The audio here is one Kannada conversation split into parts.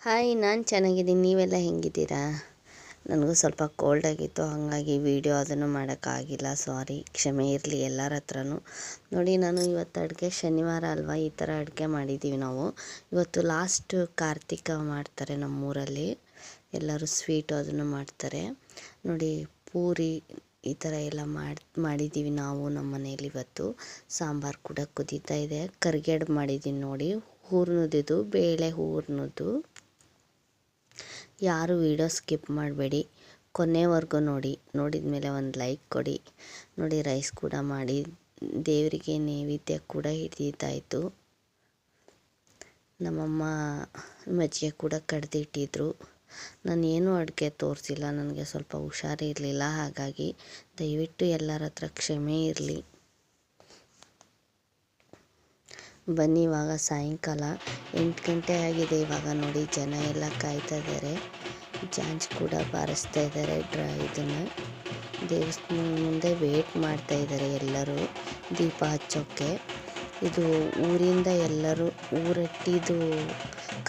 ಹಾಯ್, ನಾನು ಚೆನ್ನಾಗಿದ್ದೀನಿ. ನೀವೆಲ್ಲ ಹೆಂಗಿದ್ದೀರಾ? ನನಗೂ ಸ್ವಲ್ಪ ಕೋಲ್ಡ್ ಆಗಿತ್ತು, ಹಾಗಾಗಿ ವೀಡಿಯೋ ಅದನ್ನು ಮಾಡೋಕ್ಕಾಗಿಲ್ಲ. ಸಾರಿ, ಕ್ಷಮೆ ಇರಲಿ ಎಲ್ಲರ ಹತ್ರನೂ. ನೋಡಿ, ನಾನು ಇವತ್ತು ಅಡುಗೆ ಶನಿವಾರ ಅಲ್ವಾ, ಈ ಥರ ಅಡುಗೆ ಮಾಡಿದ್ದೀವಿ ನಾವು. ಇವತ್ತು ಲಾಸ್ಟ್ ಕಾರ್ತಿಕ ಮಾಡ್ತಾರೆ ನಮ್ಮೂರಲ್ಲಿ. ಎಲ್ಲರೂ ಸ್ವೀಟು ಅದನ್ನು ಮಾಡ್ತಾರೆ. ನೋಡಿ, ಪೂರಿ ಈ ಥರ ಎಲ್ಲ ಮಾಡಿದ್ದೀವಿ ನಾವು ನಮ್ಮ ಮನೇಲಿ. ಇವತ್ತು ಸಾಂಬಾರು ಕೂಡ ಕುದೀತಾ ಇದೆ. ಕರಿಗಡುಬು ಮಾಡಿದ್ದೀನಿ ನೋಡಿ, ಹೂರ್ಣದ್ದು, ಬೇಳೆ ಹೂರ್ಣದ್ದು. ಯಾರು ವೀಡಿಯೋ ಸ್ಕಿಪ್ ಮಾಡಬೇಡಿ, ಕೊನೆವರೆಗೂ ನೋಡಿದ ಮೇಲೆ ಒಂದು ಲೈಕ್ ಕೊಡಿ. ನೋಡಿ, ರೈಸ್ ಕೂಡ ಮಾಡಿ ದೇವರಿಗೆ ನೈವೇದ್ಯ ಕೂಡ ಹಿಡಿದಿದ್ದಾಯಿತು. ನಮ್ಮಮ್ಮ ಮಜ್ಜಿಗೆ ಕೂಡ ಕಡ್ದಿಟ್ಟಿದ್ರು. ನಾನೇನು ಅಡುಗೆ ತೋರಿಸಿಲ್ಲ, ನನಗೆ ಸ್ವಲ್ಪ ಹುಷಾರಿರಲಿಲ್ಲ. ಹಾಗಾಗಿ ದಯವಿಟ್ಟು ಎಲ್ಲರ ಹತ್ರ ಕ್ಷಮೆ ಇರಲಿ. ಬನ್ನಿ, ಇವಾಗ ಸಾಯಂಕಾಲ 8 ಗಂಟೆ ಆಗಿದೆ. ಇವಾಗ ನೋಡಿ, ಜನ ಎಲ್ಲ ಕಾಯ್ತಾ ಇದ್ದಾರೆ. ಜಾಂಚ್ ಕೂಡ ಬಾರಿಸ್ತಾ ಇದ್ದಾರೆ. ಇದನ್ನು ದೇವಸ್ಥಾನ ಮುಂದೆ ವೇಟ್ ಮಾಡ್ತಾ ಇದ್ದಾರೆ ಎಲ್ಲರೂ ದೀಪ ಹಚ್ಚೋಕ್ಕೆ. ಇದು ಊರಿಂದ ಎಲ್ಲರೂ ಊರಟ್ಟಿದು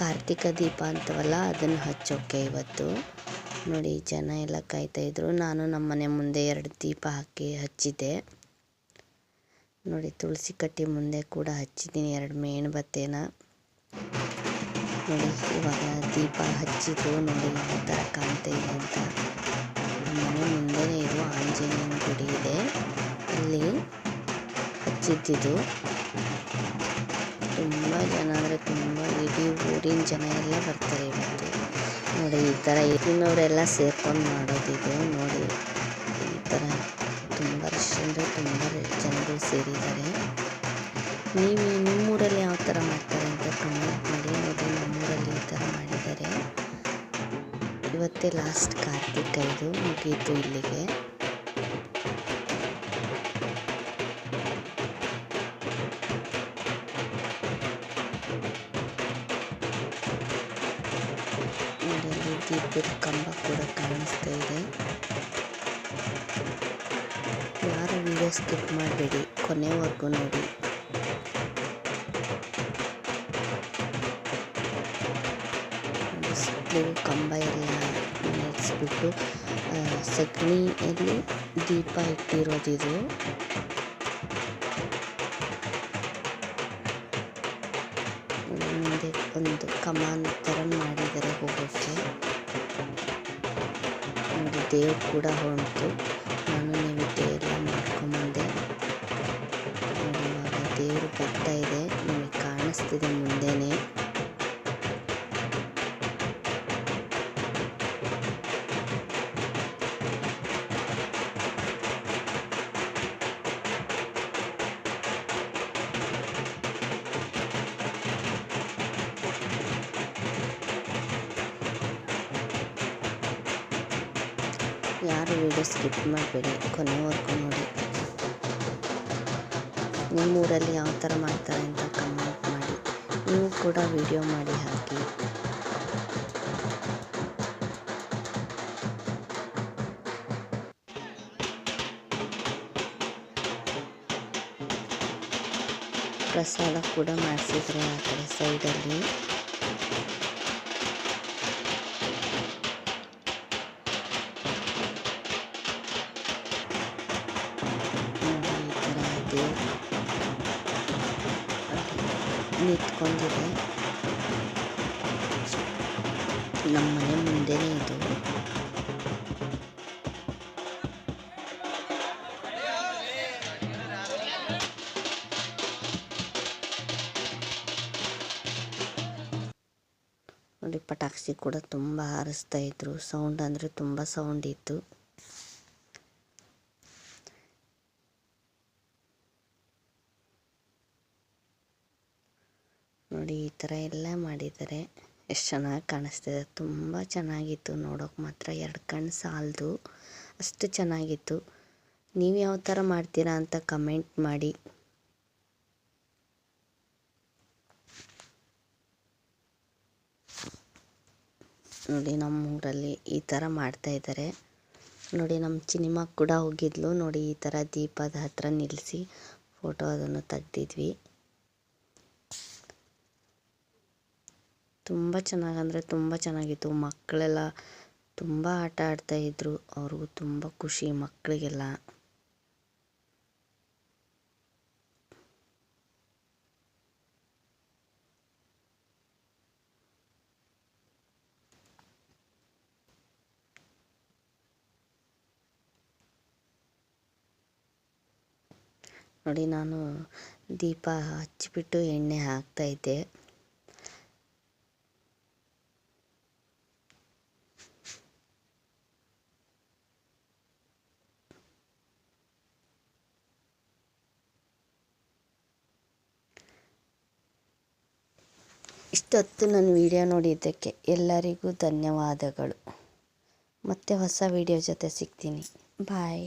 ಕಾರ್ತಿಕ ದೀಪ ಅಂತವಲ್ಲ, ಅದನ್ನು ಹಚ್ಚೋಕ್ಕೆ ಇವತ್ತು. ನೋಡಿ, ಜನ ಎಲ್ಲ ಕಾಯ್ತಾಯಿದ್ರು. ನಾನು ನಮ್ಮ ಮನೆ ಮುಂದೆ 2 ದೀಪ ಹಚ್ಚಿದ್ದೆ. ನೋಡಿ, ತುಳಸಿ ಕಟ್ಟಿ ಮುಂದೆ ಕೂಡ ಹಚ್ಚಿದ್ದೀನಿ 2 ಮೇಣಬತ್ತೇನ. ನೋಡಿ, ಇವಾಗ ದೀಪ ಹಚ್ಚಿದ್ದು ನೋಡಿ ಯಾವ ಥರ ಕಾಣ್ತಾ ಇದೆ ಅಂತ. ನಮ್ಮ ಮನೆ ಮುಂದೆನೇ ಇದು ಆಂಜನೇಯನ ಗುಡಿ ಇದೆ, ಅಲ್ಲಿ ಹಚ್ಚಿದ್ದಿದ್ದು. ತುಂಬ ಜನ ಅಂದರೆ ತುಂಬ, ಇಡೀ ಊರಿನ ಜನ ಎಲ್ಲ ಬರ್ತಾರೆ ಇವತ್ತು. ನೋಡಿ, ಈ ಥರ ಇಲ್ಲಿನವರೆಲ್ಲ ಸೇರ್ಕೊಂಡು ಮಾಡೋದಿದು. ನೋಡಿ, ಈ ಥರ ತುಂಬ ರಶ್ ಅಂದರೆ ತುಂಬ ಜನಗಳು ಸೇರಿದ್ದಾರೆ. ನಿಮ್ಮೂರಲ್ಲಿ ಯಾವ ಥರ ಮಾಡ್ತಾರೆ ಅಂತ ಕಮೆಂಟ್ ಮಾಡಿ. ನೋಡಿ, ನಮ್ಮೂರಲ್ಲಿ ಈ ಥರ ಮಾಡಿದ್ದಾರೆ. ಇವತ್ತೇ ಲಾಸ್ಟ್ ಕಾರ್ತಿಕ, ಇದು ಮುಗೀತು ಇಲ್ಲಿಗೆ. ನೋಡಿ, ಅಲ್ಲಿ ದೀಪದ ಕಂಬ ಕೂಡ ಕಾಣಿಸ್ತಾ ಇದೆ. ಯಾರು ವೀಡಿಯೋ ಸ್ಕಿಪ್ ಮಾಡಬೇಡಿ, ಕೊನೆವರೆಗೂ ನೋಡಿ. ಕಂಬ ಎಲ್ಲ ನೆಲೆಸ್ಬಿಟ್ಟು ಸಗಣಿಯಲ್ಲಿ ದೀಪ ಇಟ್ಟಿರೋದಿದು. ಮುಂದೆ ಒಂದು ಕಮಾನ್ ಥರ ಮಾಡಿದ್ದಾರೆ ಹೋಗೋಕ್ಕೆ. ಒಂದು ದೇವ್ರು ಕೂಡ ಹೊಂಟು. ನಾನು ನೈವೇದ್ಯ ಎಲ್ಲ ಮಾಡ್ಕೊಂಬಂದೆ. ಇವಾಗ ದೇವರು ಬರ್ತಾ ಇದೆ, ನಿಮಗೆ ಕಾಣಿಸ್ತಿದೆ ಮುಂದೆನೇ. ಯಾರು ವೀಡಿಯೋ ಸ್ಕಿಪ್ ಮಾಡಬೇಡಿ, ಕೊನೆವರೆಗೂ ನೋಡಿ. ನಿಮ್ಮೂರಲ್ಲಿ ಯಾವ ಥರ ಮಾಡ್ತಾರೆ ಅಂತ ಕಮೆಂಟ್ ಮಾಡಿ. ನೀವು ಕೂಡ ವೀಡಿಯೋ ಮಾಡಿ ಹಾಕಿ. ಪ್ರಸಾದ ಕೂಡ ಮಾಡಿಸಿದ್ರೆ ಆ ಕಡೆ ಸೈಡಲ್ಲಿ. ನಿಂತ್ಕೊಂಡಿದೆ ನಮ್ಮ ಮನೆ ಮುಂದೆನೇ ಇದು. ನೋಡಿ, ಪಟಾಕಿ ಕೂಡ ತುಂಬ ಹಾರಿಸ್ತಾ ಇದ್ರು. ಸೌಂಡ್ ಅಂದರೆ ತುಂಬ ಸೌಂಡ್ ಇತ್ತು. ನೋಡಿ, ಈ ಥರ ಎಲ್ಲ ಮಾಡಿದ್ದಾರೆ. ಎಷ್ಟು ಚೆನ್ನಾಗಿ ಕಾಣಿಸ್ತಿದೆ, ತುಂಬ ಚೆನ್ನಾಗಿತ್ತು ನೋಡೋಕೆ ಮಾತ್ರ. 2 ಕಣ್ಣು ಸಾಲದು, ಅಷ್ಟು ಚೆನ್ನಾಗಿತ್ತು. ನೀವು ಯಾವ ಥರ ಮಾಡ್ತೀರಾ ಅಂತ ಕಮೆಂಟ್ ಮಾಡಿ. ನೋಡಿ, ನಮ್ಮ ಊರಲ್ಲಿ ಈ ಥರ ಮಾಡ್ತಾಯಿದ್ದಾರೆ. ನೋಡಿ, ನಮ್ಮ ಚಿನಿಮಾ ಕೂಡ ಹೋಗಿದ್ಲು. ನೋಡಿ, ಈ ಥರ ದೀಪದ ಹತ್ರ ನಿಲ್ಲಿಸಿ ಫೋಟೋ ಅದನ್ನು ತೆಗ್ದಿದ್ವಿ. ತುಂಬ ಚೆನ್ನಾಗಂದರೆ ತುಂಬ ಚೆನ್ನಾಗಿತ್ತು. ಮಕ್ಕಳೆಲ್ಲ ತುಂಬ ಆಟ ಆಡ್ತಾಯಿದ್ರು. ಅವ್ರಿಗೂ ತುಂಬ ಖುಷಿ ಮಕ್ಕಳಿಗೆಲ್ಲ. ನೋಡಿ, ನಾನು ದೀಪ ಹಚ್ಚಿಬಿಟ್ಟು ಎಣ್ಣೆ ಹಾಕ್ತಾಯಿದ್ದೆ. ಇಷ್ಟೊತ್ತು ನನ್ನ ವಿಡಿಯೋ ನೋಡಿದ್ದಕ್ಕೆ ಎಲ್ಲರಿಗೂ ಧನ್ಯವಾದಗಳು. ಮತ್ತೆ ಹೊಸ ವಿಡಿಯೋ ಜೊತೆ ಸಿಗ್ತೀನಿ. ಬಾಯ್.